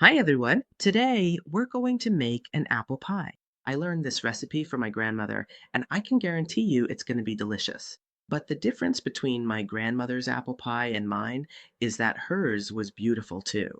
Hi everyone! Today we're going to make an apple pie. I learned this recipe from my grandmother, and I can guarantee you it's going to be delicious. But the difference between my grandmother's apple pie and mine is that hers was beautiful too.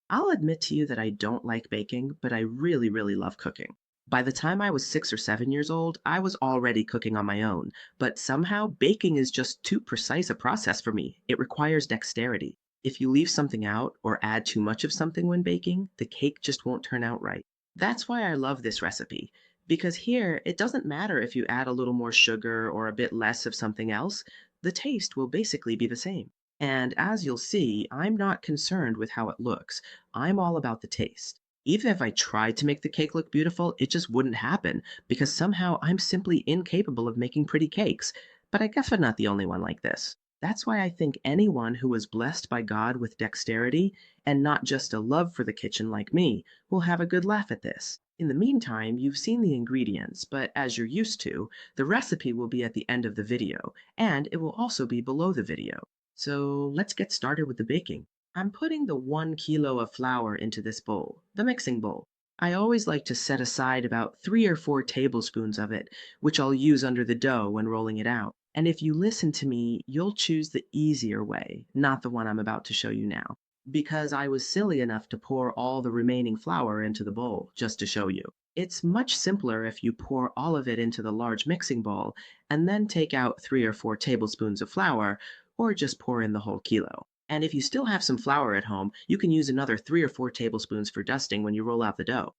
I'll admit to you that I don't like baking, but I really, really love cooking. By the time I was 6 or 7 years old, I was already cooking on my own, but somehow baking is just too precise a process for me. It requires dexterity. If you leave something out or add too much of something when baking, the cake just won't turn out right. That's why I love this recipe, because here it doesn't matter if you add a little more sugar or a bit less of something else, the taste will basically be the same. And as you'll see, I'm not concerned with how it looks. I'm all about the taste. Even if I tried to make the cake look beautiful, it just wouldn't happen because somehow I'm simply incapable of making pretty cakes. But I guess I'm not the only one like this. That's why I think anyone who was blessed by God with dexterity and not just a love for the kitchen like me will have a good laugh at this. In the meantime, you've seen the ingredients, but as you're used to, the recipe will be at the end of the video, and it will also be below the video. So let's get started with the baking. I'm putting the 1 kilo of flour into this bowl, the mixing bowl. I always like to set aside about 3 or 4 tablespoons of it, which I'll use under the dough when rolling it out. And if you listen to me, you'll choose the easier way, not the one I'm about to show you now, because I was silly enough to pour all the remaining flour into the bowl just to show you. It's much simpler if you pour all of it into the large mixing bowl and then take out 3 or 4 tablespoons of flour, or just pour in the whole kilo. And if you still have some flour at home, you can use another 3 or 4 tablespoons for dusting when you roll out the dough.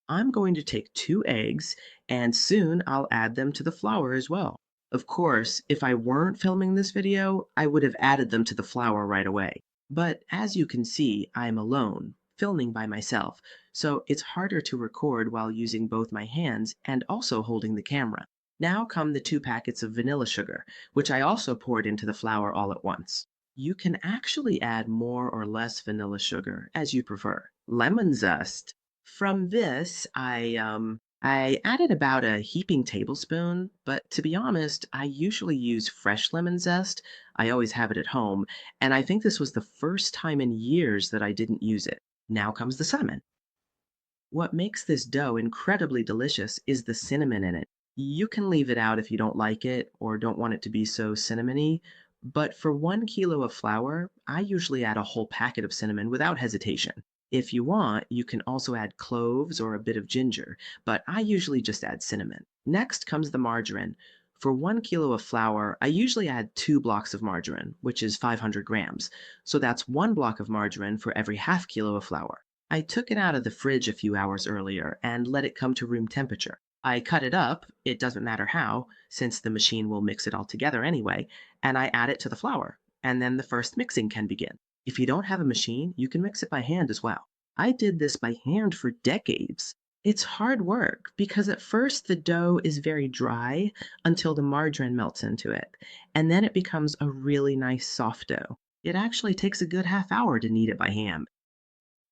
I'm going to take 2 eggs, and soon I'll add them to the flour as well. Of course, if I weren't filming this video, I would have added them to the flour right away. But as you can see, I'm alone, filming by myself, so it's harder to record while using both my hands and also holding the camera. Now come the 2 packets of vanilla sugar, which I also poured into the flour all at once. You can actually add more or less vanilla sugar, as you prefer. Lemon zest. From this, I added about a heaping tablespoon, but to be honest, I usually use fresh lemon zest. I always have it at home, and I think this was the first time in years that I didn't use it. Now comes the cinnamon. What makes this dough incredibly delicious is the cinnamon in it. You can leave it out if you don't like it or don't want it to be so cinnamony, but for 1 kilo of flour, I usually add a whole packet of cinnamon without hesitation. If you want, you can also add cloves or a bit of ginger, but I usually just add cinnamon. Next comes the margarine. For 1 kilo of flour, I usually add 2 blocks of margarine, which is 500 grams. So that's 1 block of margarine for every half kilo of flour. I took it out of the fridge a few hours earlier and let it come to room temperature. I cut it up, it doesn't matter how, since the machine will mix it all together anyway, and I add it to the flour. And then the first mixing can begin. If you don't have a machine, you can mix it by hand as well. I did this by hand for decades. It's hard work because at first the dough is very dry until the margarine melts into it, and then it becomes a really nice soft dough. It actually takes a good half hour to knead it by hand.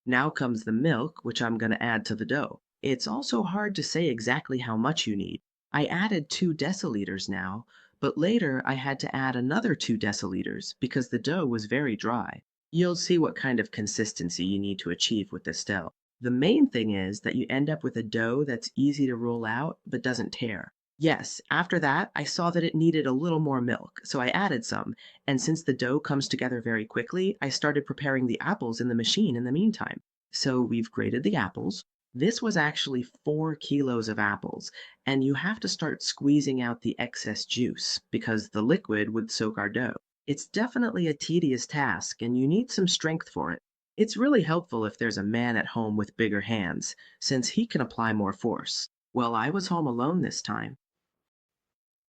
Now comes the milk, which I'm going to add to the dough. It's also hard to say exactly how much you need. I added 2 deciliters now, but later I had to add another 2 deciliters because the dough was very dry. You'll see what kind of consistency you need to achieve with this dough. The main thing is that you end up with a dough that's easy to roll out but doesn't tear. Yes, after that, I saw that it needed a little more milk, so I added some, and since the dough comes together very quickly, I started preparing the apples in the machine in the meantime. So we've grated the apples. This was actually 4 kilos of apples, and you have to start squeezing out the excess juice because the liquid would soak our dough. It's definitely a tedious task, and you need some strength for it. It's really helpful if there's a man at home with bigger hands, since he can apply more force. Well, I was home alone this time.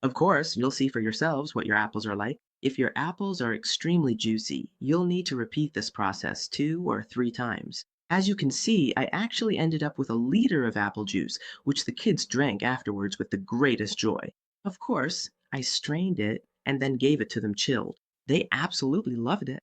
Of course, you'll see for yourselves what your apples are like. If your apples are extremely juicy, you'll need to repeat this process 2 or 3 times. As you can see, I actually ended up with a liter of apple juice, which the kids drank afterwards with the greatest joy. Of course, I strained it and then gave it to them chilled. They absolutely loved it.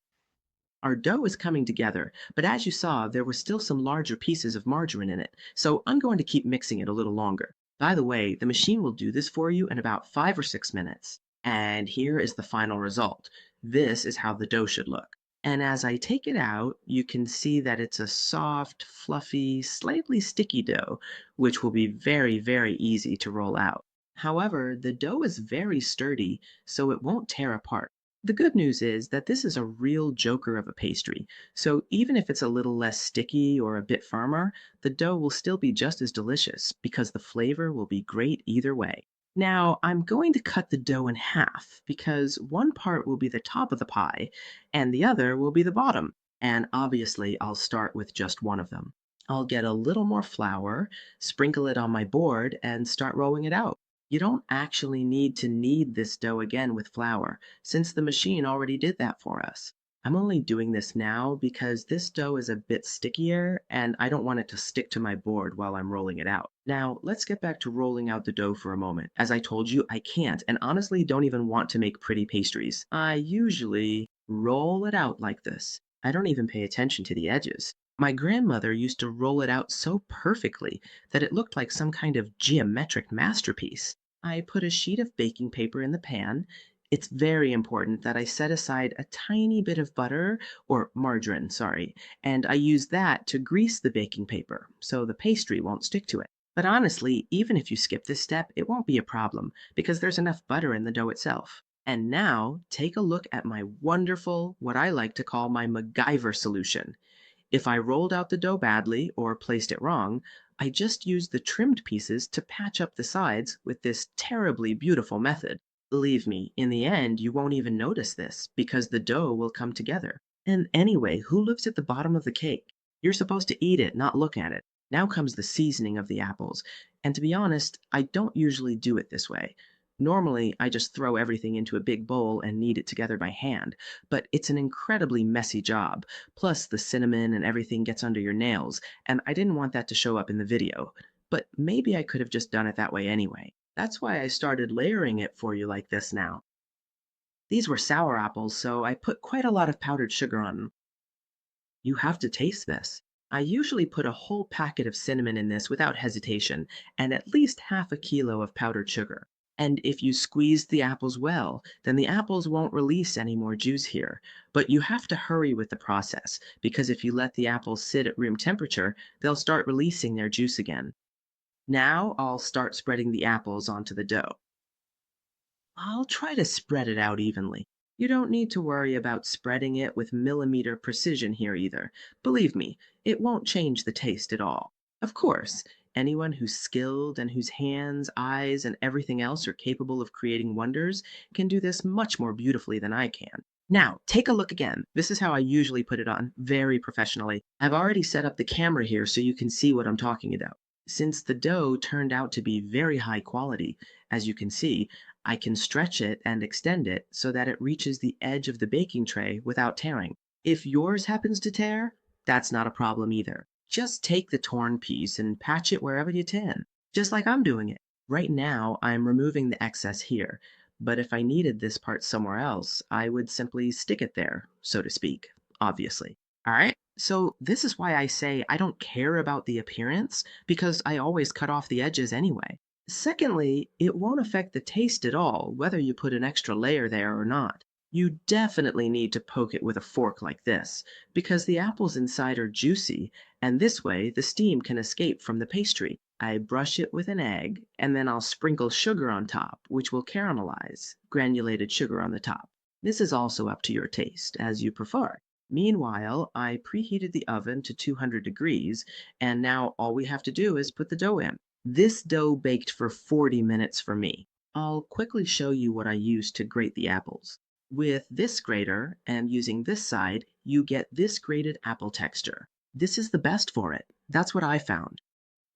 Our dough is coming together, but as you saw, there were still some larger pieces of margarine in it, so I'm going to keep mixing it a little longer. By the way, the machine will do this for you in about 5 or 6 minutes. And here is the final result. This is how the dough should look. And as I take it out, you can see that it's a soft, fluffy, slightly sticky dough, which will be very, very easy to roll out. However, the dough is very sturdy, so it won't tear apart. The good news is that this is a real joker of a pastry, so even if it's a little less sticky or a bit firmer, the dough will still be just as delicious because the flavor will be great either way. Now, I'm going to cut the dough in half because one part will be the top of the pie and the other will be the bottom. And obviously, I'll start with just one of them. I'll get a little more flour, sprinkle it on my board, and start rolling it out. You don't actually need to knead this dough again with flour, since the machine already did that for us. I'm only doing this now because this dough is a bit stickier and I don't want it to stick to my board while I'm rolling it out. Now, let's get back to rolling out the dough for a moment. As I told you, I can't and honestly don't even want to make pretty pastries. I usually roll it out like this. I don't even pay attention to the edges. My grandmother used to roll it out so perfectly that it looked like some kind of geometric masterpiece. I put a sheet of baking paper in the pan. It's very important that I set aside a tiny bit of butter, or margarine, sorry, and I use that to grease the baking paper so the pastry won't stick to it. But honestly, even if you skip this step, it won't be a problem because there's enough butter in the dough itself. And now take a look at my wonderful, what I like to call my MacGyver solution. If I rolled out the dough badly or placed it wrong, I just used the trimmed pieces to patch up the sides with this terribly beautiful method. Believe me, in the end, you won't even notice this because the dough will come together. And anyway, who looks at the bottom of the cake? You're supposed to eat it, not look at it. Now comes the seasoning of the apples. And to be honest, I don't usually do it this way. Normally, I just throw everything into a big bowl and knead it together by hand, but it's an incredibly messy job. Plus, the cinnamon and everything gets under your nails, and I didn't want that to show up in the video. But maybe I could have just done it that way anyway. That's why I started layering it for you like this now. These were sour apples, so I put quite a lot of powdered sugar on them. You have to taste this. I usually put a whole packet of cinnamon in this without hesitation, and at least half a kilo of powdered sugar. And if you squeeze the apples well, then the apples won't release any more juice here. But you have to hurry with the process, because if you let the apples sit at room temperature, they'll start releasing their juice again. Now I'll start spreading the apples onto the dough. I'll try to spread it out evenly. You don't need to worry about spreading it with millimeter precision here either. Believe me, it won't change the taste at all. Of course, anyone who's skilled and whose hands, eyes, and everything else are capable of creating wonders can do this much more beautifully than I can. Now, take a look again. This is how I usually put it on, very professionally. I've already set up the camera here so you can see what I'm talking about. Since the dough turned out to be very high quality, as you can see, I can stretch it and extend it so that it reaches the edge of the baking tray without tearing. If yours happens to tear, that's not a problem either. Just take the torn piece and patch it wherever you can, just like I'm doing it. Right now, I'm removing the excess here, but if I needed this part somewhere else, I would simply stick it there, so to speak, obviously. All right? So, this is why I say I don't care about the appearance, because I always cut off the edges anyway. Secondly, it won't affect the taste at all, whether you put an extra layer there or not. You definitely need to poke it with a fork like this, because the apples inside are juicy, and this way the steam can escape from the pastry. I brush it with an egg, and then I'll sprinkle sugar on top, which will caramelize, granulated sugar on the top. This is also up to your taste, as you prefer. Meanwhile, I preheated the oven to 200 degrees, and now all we have to do is put the dough in. This dough baked for 40 minutes for me. I'll quickly show you what I used to grate the apples. With this grater and using this side, you get this grated apple texture. This is the best for it. That's what I found.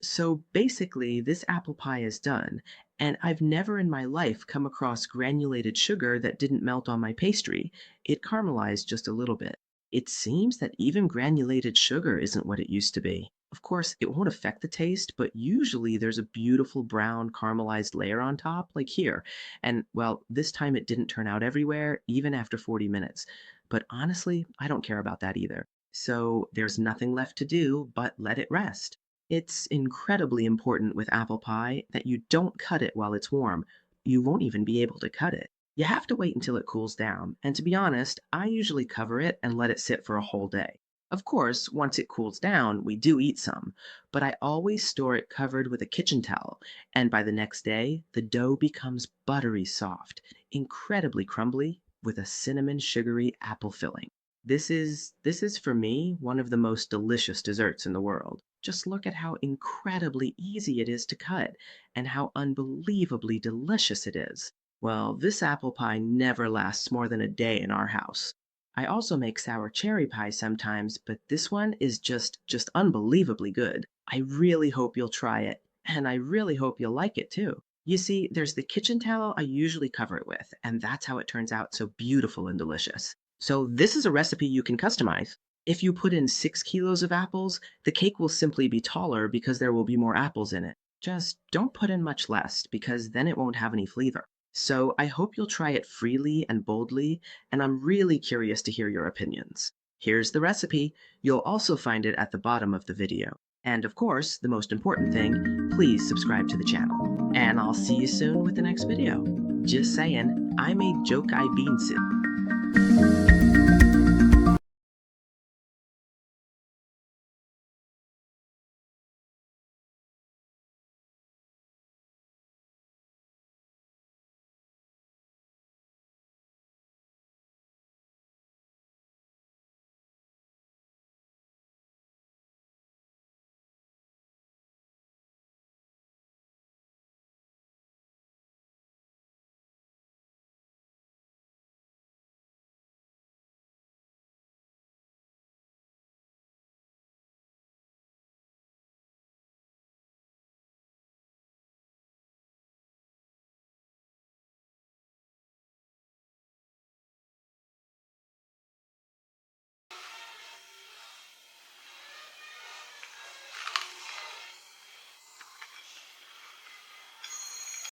So basically, this apple pie is done, and I've never in my life come across granulated sugar that didn't melt on my pastry. It caramelized just a little bit. It seems that even granulated sugar isn't what it used to be. Of course, it won't affect the taste, but usually there's a beautiful brown caramelized layer on top, like here. And well, this time it didn't turn out everywhere, even after 40 minutes. But honestly, I don't care about that either. So there's nothing left to do but let it rest. It's incredibly important with apple pie that you don't cut it while it's warm. You won't even be able to cut it. You have to wait until it cools down, and to be honest, I usually cover it and let it sit for a whole day. Of course, once it cools down, we do eat some, but I always store it covered with a kitchen towel, and by the next day, the dough becomes buttery soft, incredibly crumbly, with a cinnamon sugary apple filling. This is for me one of the most delicious desserts in the world. Just look at how incredibly easy it is to cut and how unbelievably delicious it is. Well, this apple pie never lasts more than a day in our house. I also make sour cherry pie sometimes, but this one is just unbelievably good. I really hope you'll try it, and I really hope you'll like it too. You see, there's the kitchen towel I usually cover it with, and that's how it turns out so beautiful and delicious. So this is a recipe you can customize. If you put in 6 kilos of apples, the cake will simply be taller because there will be more apples in it. Just don't put in much less because then it won't have any flavor. So I hope you'll try it freely and boldly, and I'm really curious to hear your opinions. Here's the recipe. You'll also find it at the bottom of the video. And of course, the most important thing, please subscribe to the channel. And I'll see you soon with the next video. Just saying, I made Jokai Beansit.